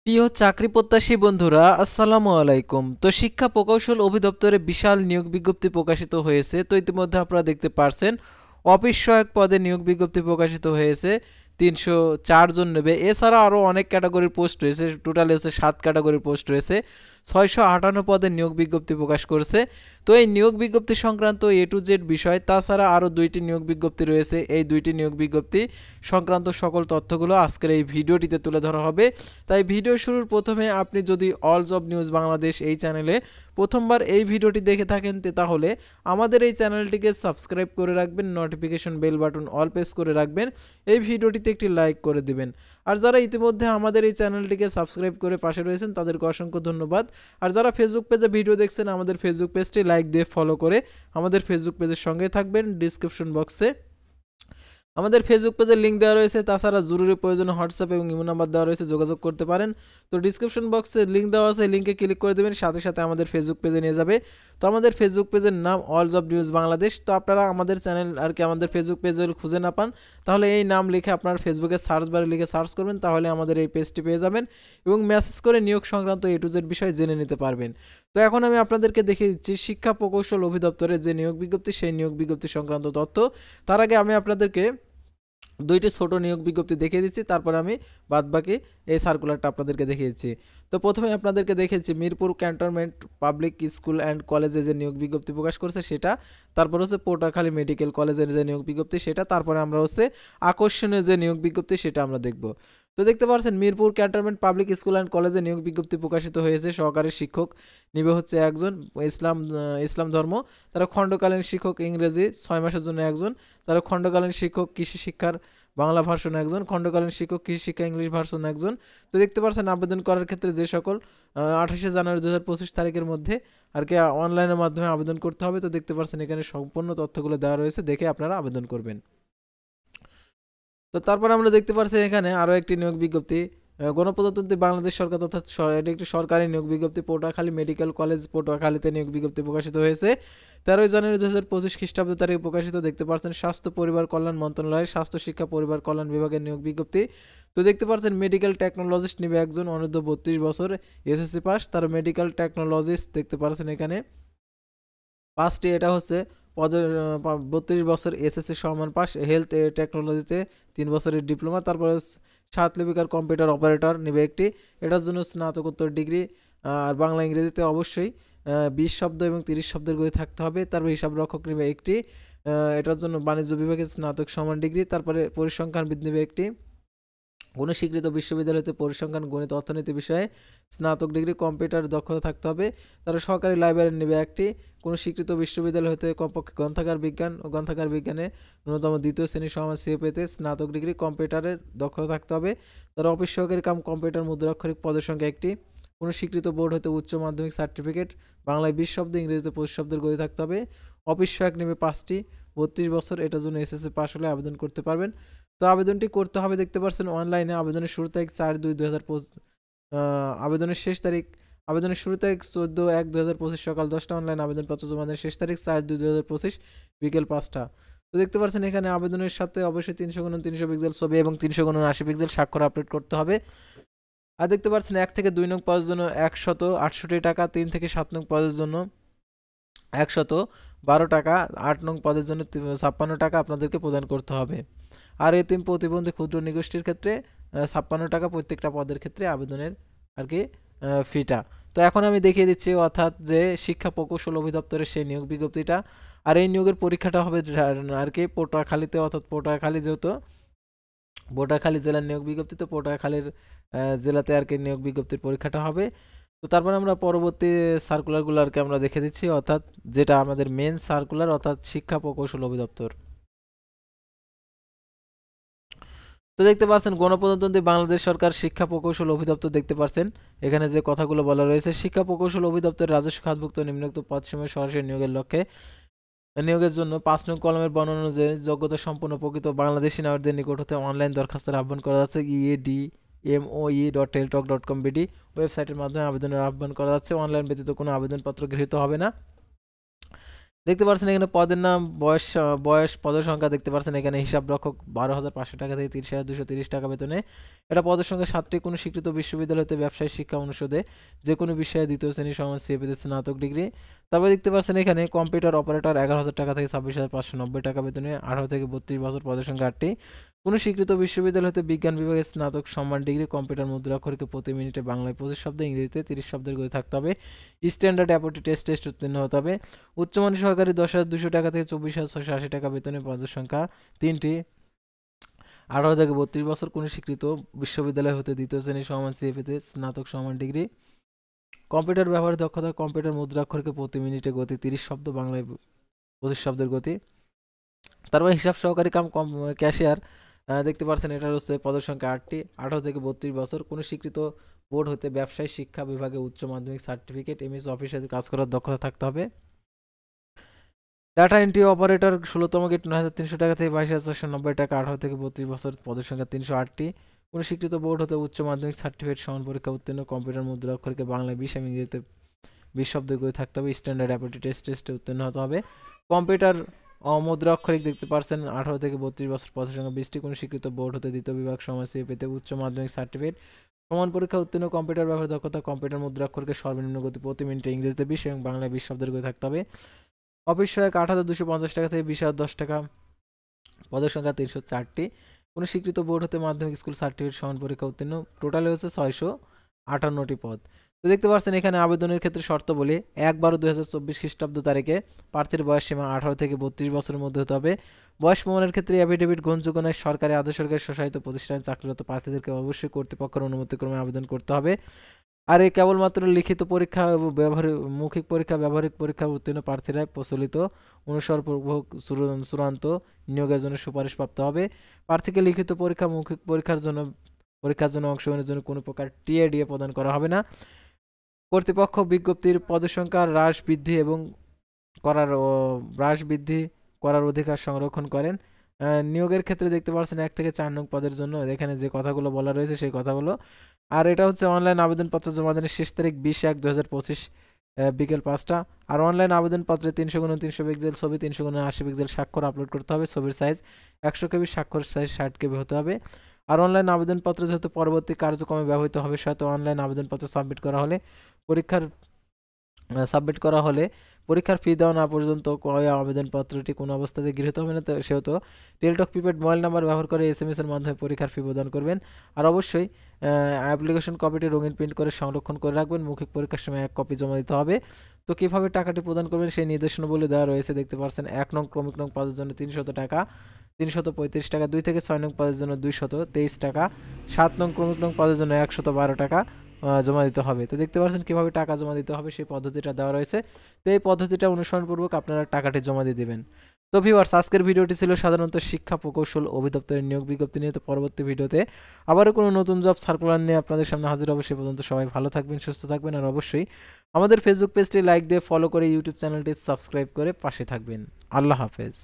প্রিয় চাকরি প্রত্যাশী বন্ধুরা, আসসালামু আলাইকুম। তো শিক্ষা প্রকৌশল অধিদপ্তরে বিশাল নিয়োগ বিজ্ঞপ্তি প্রকাশিত হয়েছে। তো ইতিমধ্যে আপনারা দেখতে পারছেন অফিস সহায়ক পদে নিয়োগ বিজ্ঞপ্তি প্রকাশিত হয়েছে। ৩০৪ জন নেবে। এছাড়া আরও অনেক ক্যাটাগরির পোস্ট রয়েছে, টোটালি হচ্ছে ৭ ক্যাটাগরির পোস্ট রয়েছে। ৬৫৮ পদে নিয়োগ বিজ্ঞপ্তি প্রকাশ করছে। তো এই নিয়োগ বিজ্ঞপ্তি সংক্রান্ত এ টু জেড বিষয়, তাছাড়া আরও ২টি নিয়োগ বিজ্ঞপ্তি রয়েছে। এই ২টি নিয়োগ বিজ্ঞপ্তি সংক্রান্ত সকল তথ্যগুলো আজকের এই ভিডিওটিতে তুলে ধরা হবে। তাই ভিডিও শুরুর প্রথমে আপনি যদি অল জব নিউজ বাংলাদেশ এই চ্যানেলে প্রথমবার এই ভিডিওটি দেখে থাকেন তাহলে আমাদের এই চ্যানেলটিকে সাবস্ক্রাইব করে রাখবেন, notification bell button all press করে রাখবেন, এই ভিডিওটিতে একটি লাইক করে দিবেন। আর যারা ইতিমধ্যে আমাদের এই চ্যানেলটিকে সাবস্ক্রাইব করে পাশে রয়েছেন তাদেরকে অসংখ্য ধন্যবাদ। আর যারা ফেসবুক পেজে ভিডিও দেখছেন আমাদের ফেসবুক পেজটি লাইক দিয়ে ফলো করে আমাদের ফেসবুক পেজের সঙ্গে থাকবেন। ডিসক্রিপশন বক্সে আমাদের ফেসবুক পেজের লিঙ্ক দেওয়া রয়েছে, তাছাড়া জরুরি প্রয়োজনে হোয়াটসঅ্যাপ এবং ইমো নাম্বার দেওয়া রয়েছে, যোগাযোগ করতে পারেন। তো ডিসক্রিপশন বক্সে লিঙ্ক দেওয়া আছে, লিঙ্কে ক্লিক করে দেবেন, সাথে সাথে আমাদের ফেসবুক পেজে নিয়ে যাবে। তো আমাদের ফেসবুক পেজের নাম অল জব নিউজ বাংলাদেশ। তো আপনারা আমাদের চ্যানেল আমাদের ফেসবুক পেজে খুঁজে না পান তাহলে এই নাম লিখে আপনার ফেসবুকে সার্চ বারে লিখে সার্চ করবেন, তাহলে আমাদের এই পেজটি পেয়ে যাবেন এবং মেসেজ করে নিয়োগ সংক্রান্ত এ টু জেড বিষয় জেনে নিতে পারবেন। তো এখন আমি আপনাদেরকে দেখিয়ে দিচ্ছি শিক্ষা প্রকৌশল অধিদপ্তরের যে নিয়োগ বিজ্ঞপ্তি, সেই নিয়োগ বিজ্ঞপ্তি সংক্রান্ত তথ্য। তার আগে আমি আপনাদেরকে দুইটি ছোট নিয়োগ বিজ্ঞপ্তি দেখিয়ে দিচ্ছি, তারপর আমি বাদবাকি এই সার্কুলারটা আপনাদেরকে দেখিয়ে দিচ্ছি। তো প্রথমে আপনাদেরকে দেখিয়েছি Mirpur cantonment public school and কলেজে যে নিয়োগ বিজ্ঞপ্তি প্রকাশ করছে সেটা, তারপর হচ্ছে পটুয়াখালী মেডিকেল কলেজের যে নিয়োগ বিজ্ঞপ্তি সেটা, তারপরে আমরা হচ্ছে আকর্ষণীয় যে নিয়োগ বিজ্ঞপ্তি সেটা আমরা দেখব। তো দেখতে পাচ্ছেন Mirpur cantonment public school and কলেজে নিয়োগ বিজ্ঞপ্তি প্রকাশিত হয়েছে। সহকারী শিক্ষক নিবে হচ্ছে একজন, ইসলাম ধর্ম। তারা খণ্ডকালীন শিক্ষক ইংরেজি ৬ মাসের জন্য একজন, তারা খণ্ডকালীন শিক্ষক কৃষি শিক্ষার বাংলা ভার্সন একজন, খণ্ডকালীন শিক্ষক কৃষি শিক্ষা ইংলিশ ভার্সন একজন। তো দেখতে পাচ্ছেন আবেদন করার ক্ষেত্রে যে সকল ২৮শে জানুয়ারি ২০২৫ তারিখের মধ্যে অনলাইনের মাধ্যমে আবেদন করতে হবে। তো দেখতে পাচ্ছেন এখানে সম্পূর্ণ তথ্যগুলো দেওয়া রয়েছে, দেখে আপনারা আবেদন করবেন। তো তারপর আমরা দেখতে পাচ্ছি এখানে আরও একটি নিয়োগ বিজ্ঞপ্তি, গণপ্রজাতন্ত্রী বাংলাদেশ সরকার অর্থাৎ এটি একটি সরকারি নিয়োগ বিজ্ঞপ্তি। পটুয়াখালী মেডিকেল কলেজ পটুয়াখালীতে নিয়োগ বিজ্ঞপ্তি প্রকাশিত হয়েছে ১৩ জানুয়ারি ২০২৫ খ্রিস্টাব্দ তারিখে প্রকাশিত। দেখতে পাচ্ছেন স্বাস্থ্য পরিবার কল্যাণ মন্ত্রণালয়ের স্বাস্থ্য শিক্ষা পরিবার কল্যাণ বিভাগের নিয়োগ বিজ্ঞপ্তি। তো দেখতে পাচ্ছেন মেডিকেল টেকনোলজিস্ট নিবে একজন, অনূর্ধ্ব ৩২ বছর, এসএসসি পাস। তার মেডিকেল টেকনোলজিস্ট দেখতে পাচ্ছেন এখানে পাঁচটি, এটা হচ্ছে পদের ৩২ বছর এসএসসি সমান পাস, হেলথ টেকনোলজিতে ৩ বছরের ডিপ্লোমা। তারপরে সাতলিপিকার কম্পিউটার অপারেটর নেবে একটি, এটার জন্য স্নাতকোত্তর ডিগ্রি। আর বাংলা ইংরেজিতে অবশ্যই ২০ শব্দ এবং ৩০ শব্দের গতি থাকতে হবে। তারপর হিসাব রক্ষক নেবে একটি, এটার জন্য বাণিজ্য বিভাগে স্নাতক সমান ডিগ্রি। তারপরে পরিসংখ্যানবিদ নেবে একটি, কোনো স্বীকৃত বিশ্ববিদ্যালয় হতে পরিসংখ্যান গণিত অর্থনীতি বিষয়ে স্নাতক ডিগ্রি, কম্পিউটার দক্ষতা থাকতে হবে। তারা সহকারী লাইব্রেরিয়ান নেবে একটি, কোনো স্বীকৃত বিশ্ববিদ্যালয় হতে কমপক্ষে গ্রন্থাগার বিজ্ঞান ও গ্রন্থাগার বিজ্ঞানে ন্যূনতম দ্বিতীয় শ্রেণীর সমান সিএ স্নাতক ডিগ্রি, কম্পিউটারের দক্ষতা থাকতে হবে। তারা অফিস সহকারী কাম কম্পিউটার মুদ্রাক্ষরিক পদের সংখ্যা একটি, কোনো স্বীকৃত বোর্ড হতে উচ্চ মাধ্যমিক সার্টিফিকেট, বাংলায় ২০ শব্দ ইংরেজিতে ২৫ শব্দের গতি থাকতে হবে। অফিস সহায়ক নেবে ৫টি, ৩২ বছর, এটার জন্য এসএসসি পাস হলে আবেদন করতে পারবেন। তো আবেদনটি করতে হবে দেখতে পাচ্ছেন অনলাইনে। আবেদনের শুরু তারিখ ৪/২/২০২৫, আবেদনের শেষ তারিখ, আবেদনের শুরু তারিখ ১৪/১/২০২৫ সকাল ১০টা, অনলাইন আবেদনপত্র জমা দেওয়ার শেষ তারিখ ৪/২/২০২৫ বিকেল ৫টা। তো দেখতে পাচ্ছেন এখানে আবেদনের সাথে অবশ্যই ৩০০x৩০০ পিক্সেল ছবি এবং ৩০০x৮০ পিক্সেল স্বাক্ষর আপলোড করতে হবে। আর দেখতে পাচ্ছেন ১ থেকে ২ নং পদের জন্য ১৬৮ টাকা, ৩ থেকে ৭ নং পদের জন্য ১১২ টাকা, ৮ নং পদের জন্য ৫৬ টাকা আপনাদেরকে প্রদান করতে হবে। আর এতিম প্রতিবন্ধী ক্ষুদ্র নিগোষ্ঠীর ক্ষেত্রে ৫৬ টাকা প্রত্যেকটা পদের ক্ষেত্রে আবেদনের ফিটা। তো এখন আমি দেখিয়ে দিচ্ছি অর্থাৎ যে শিক্ষা প্রকৌশল অধিদপ্তরের সেই নিয়োগ বিজ্ঞপ্তিটা। আর এই নিয়োগের পরীক্ষাটা হবে পটুয়াখালীতে, অর্থাৎ পটুয়াখালী যেহেতু পটুয়াখালী জেলার নিয়োগ বিজ্ঞপ্তি, তো পটুয়াখালীর জেলাতে নিয়োগ বিজ্ঞপ্তির পরীক্ষাটা হবে। তো তারপর আমরা পরবর্তী সার্কুলারগুলো আমরা দেখে দিচ্ছি, অর্থাৎ যেটা আমাদের মেন সার্কুলার, অর্থাৎ শিক্ষা প্রকৌশল অধিদপ্তর। তো দেখতে পাচ্ছেন গণপ্রজাতন্ত্রী বাংলাদেশ সরকার শিক্ষা প্রকৌশল অধিদপ্তর, দেখতে পাচ্ছেন এখানে যে কথাগুলো বলা রয়েছে। শিক্ষা প্রকৌশল অধিদপ্তরের রাজস্ব খাতভুক্ত নিম্নোক্ত পদসমূহে সরাসরি নিয়োগের লক্ষ্যে নিয়োগের জন্য ৫ নং কলমের বর্ণনা অনুযায়ী যোগ্যতা সম্পন্ন প্রকৃত বাংলাদেশি নাগরিকদের নিকট হতে অনলাইন দরখাস্তের আহ্বান করা যাচ্ছে। eadmoe.টেলিটক.com.bd ওয়েবসাইটের মাধ্যমে আবেদনের আহ্বান করা যাচ্ছে। অনলাইন ব্যতীত কোনো আবেদনপত্র গৃহীত হবে না। দেখতে পাচ্ছেন এখানে পদের নাম, বয়স, পদের সংখ্যা দেখতে পাচ্ছেন এখানে হিসাব রক্ষক 12,500 টাকা থেকে 30,230 টাকা বেতনে। এটা পদের সংখ্যা 7টি। কোনো স্বীকৃত বিশ্ববিদ্যালয় হতে ব্যবসায় শিক্ষা অনুষদে যে কোনো বিষয়ে দ্বিতীয় শ্রেণী সমান সিএপিতে স্নাতক ডিগ্রি। তারপর দেখতে পাচ্ছেন এখানে কম্পিউটার অপারেটর 11,000 টাকা থেকে 26,590 টাকা বেতনে, 18 থেকে 32 বছর, পদের সংখ্যা 8টি। কোনো স্বীকৃত বিশ্ববিদ্যালয় হতে বিজ্ঞান বিভাগে স্নাতক সম্মান ডিগ্রি। কম্পিউটার মুদ্রাক্ষরকে প্রতি মিনিটে বাংলায় 25 শব্দ, ইংরেজিতে 30 শব্দের গতি থাকতে হবে। স্ট্যান্ডার্ড অ্যাপটি টেস্ট উত্তীর্ণ হতে হবে। উচ্চমানের সহকারী 10,200 টাকা থেকে 24,680 টাকা বেতনে, পদের সংখ্যা 3টি। 18 থেকে 32 বছর, কোনো স্বীকৃত বিশ্ববিদ্যালয় হতে দ্বিতীয় শ্রেণী সমান সিএফিতে স্নাতক সমান ডিগ্রি। কম্পিউটার ব্যবহারের দক্ষতা, কম্পিউটার মুদ্রাক্ষরকে প্রতি মিনিটে গতি 30 শব্দ, বাংলায় 25 শব্দের গতি। তারপর হিসাব সহকারী কাম ক্যাশিয়ার দেখতে পাচ্ছেন এটা হচ্ছে পদের সংখ্যা 8টি। 18 থেকে 32 বছর, কোনো স্বীকৃত বোর্ড হতে ব্যবসায় শিক্ষা বিভাগে উচ্চ মাধ্যমিক সার্টিফিকেট, এমএস অফিসে কাজ করার দক্ষতা থাকতে হবে। ডাটা এন্ট্রি অপারেটর 16তম গেট 9,300 টাকা থেকে 22,490 টাকা, 18 থেকে 32 বছর, পদের সংখ্যা 308টি। কোনো স্বীকৃত বোর্ড হতে উচ্চ মাধ্যমিক সার্টিফিকেট সমান পরীক্ষা উত্তীর্ণ, কম্পিউটার মুদ্রাক্ষরকে বাংলায় 20 এবং ইংরেজিতে 20 শব্দের করে থাকতে হবে। স্ট্যান্ডার্ড অ্যাপটি টেস্টে উত্তীর্ণ হতে হবে। কম্পিউটার মুদ্রাক্ষরিক দেখতে পাচ্ছেন 18 থেকে 32 বছর, পদের সংখ্যা 20টি। কোনো স্বীকৃত বোর্ড হতে দ্বিতীয় বিভাগ সমাজসেবী পেতে উচ্চ মাধ্যমিক সার্টিফিকেট সমান পরীক্ষা উত্তীর্ণ। কম্পিউটার ব্যবহার দক্ষতা, কম্পিউটার মুদ্রাক্ষরকে সর্বনিম্ন গতি প্রতি মিনিটে ইংরেজিতে 20 এবং বাংলায় 20 শব্দের করে থাকতে হবে। অফিস সহায়ক 8,250 টাকা থেকে 20,010 টাকা, পদের সংখ্যা 304টি। কোনো স্বীকৃত বোর্ড হতে মাধ্যমিক স্কুল সার্টিফিকেট সমান পরীক্ষা উত্তীর্ণ। টোটালে হচ্ছে 658টি পদ। তো দেখতে পাচ্ছেন এখানে আবেদনের ক্ষেত্রে শর্ত বলে 1/12/2024 খ্রিস্টাব্দ তারিখে প্রার্থীর বয়স সীমা 18 থেকে 32 বছরের মধ্যে হতে হবে। বয়স প্রমাণের ক্ষেত্রে অ্যাফিডেভিট গ্রহণযোগ্য নয়। সরকারি আধা সরকারি স্বশাসিত প্রতিষ্ঠানে চাকরিরত প্রার্থীদেরকে অবশ্যই কর্তৃপক্ষের অনুমতিক্রমে আবেদন করতে হবে। আর এই কেবলমাত্র লিখিত পরীক্ষা এবং মৌখিক পরীক্ষা, ব্যবহারিক পরীক্ষা উত্তীর্ণ প্রার্থীরা প্রচলিত অনুসরণপূর্বক চূড়ান্ত নিয়োগের জন্য সুপারিশ প্রাপ্ত হবে। প্রার্থীকে লিখিত পরীক্ষা, মৌখিক পরীক্ষার জন্য অংশগ্রহণের জন্য কোনো প্রকার টিএডিএ প্রদান করা হবে না। কর্তৃপক্ষ বিজ্ঞপ্তির পদের সংখ্যা হ্রাস বৃদ্ধি করার অধিকার সংরক্ষণ করেন। নিয়োগের ক্ষেত্রে দেখতে পাচ্ছেন 1 থেকে 4 নং পদের জন্য এখানে যে কথাগুলো বলা রয়েছে সেই কথাগুলো। আর এটা হচ্ছে অনলাইন আবেদনপত্র জমা দেওয়ার শেষ তারিখ 20/1/2025 বিকেল 5টা। আর অনলাইন আবেদনপত্রে 300x300 পিক্সেল ছবি, 300x80 পিক্সেল স্বাক্ষর আপলোড করতে হবে। ছবির সাইজ 100 কেবি, স্বাক্ষর সাইজ 60 কেবি হতে হবে। আর অনলাইন আবেদনপত্র যেহেতু পরবর্তী কার্যক্রমে ব্যবহৃত হবে, সাথে অনলাইন আবেদনপত্র সাবমিট করা হলে পরীক্ষার ফি দেওয়া না পর্যন্ত আবেদনপত্রটি কোনো অবস্থাতে গৃহীত হবে না। সেহেতু টেলটক প্রিপেড মোবাইল নাম্বার ব্যবহার করে SMS এর মাধ্যমে পরীক্ষার ফি প্রদান করবেন। আর অবশ্যই অ্যাপ্লিকেশন কপিটি রঙিন প্রিন্ট করে সংরক্ষণ করে রাখবেন। মৌখিক পরীক্ষার সময় 1 কপি জমা দিতে হবে। তো কীভাবে টাকাটি প্রদান করবেন সেই নির্দেশনাবলী দেওয়া রয়েছে। দেখতে পাচ্ছেন 1 নং ক্রমিক নং পদের জন্য 300 টাকা, 335 টাকা। 2 থেকে 6 নং পদের জন্য 223 টাকা। 7 নং ক্রমিক নং পদের জন্য 112 টাকা জমা দিতে হবে। তো দেখতে পাচ্ছেন কিভাবে টাকা জমা দিতে হবে সেই পদ্ধতিটা দেওয়া রয়েছে। তো এই পদ্ধতিটা অনুসরণপূর্বক আপনারা টাকাটি জমা দিয়ে দেবেন। তো ভিউয়ার্স, আজকের ভিডিওটি ছিল সাধারণত শিক্ষা প্রকৌশল অধিদপ্তরের নিয়োগ বিজ্ঞপ্তি নিয়ে। তো পরবর্তী ভিডিওতে আবারও কোনো নতুন জব সার্কুলার নিয়ে আপনাদের সামনে হাজির হবে। সে পর্যন্ত সবাই ভালো থাকবেন, সুস্থ থাকবেন। আর অবশ্যই আমাদের ফেসবুক পেজটি লাইক দিয়ে ফলো করে ইউটিউব চ্যানেলটি সাবস্ক্রাইব করে পাশে থাকবেন। আল্লাহ হাফেজ।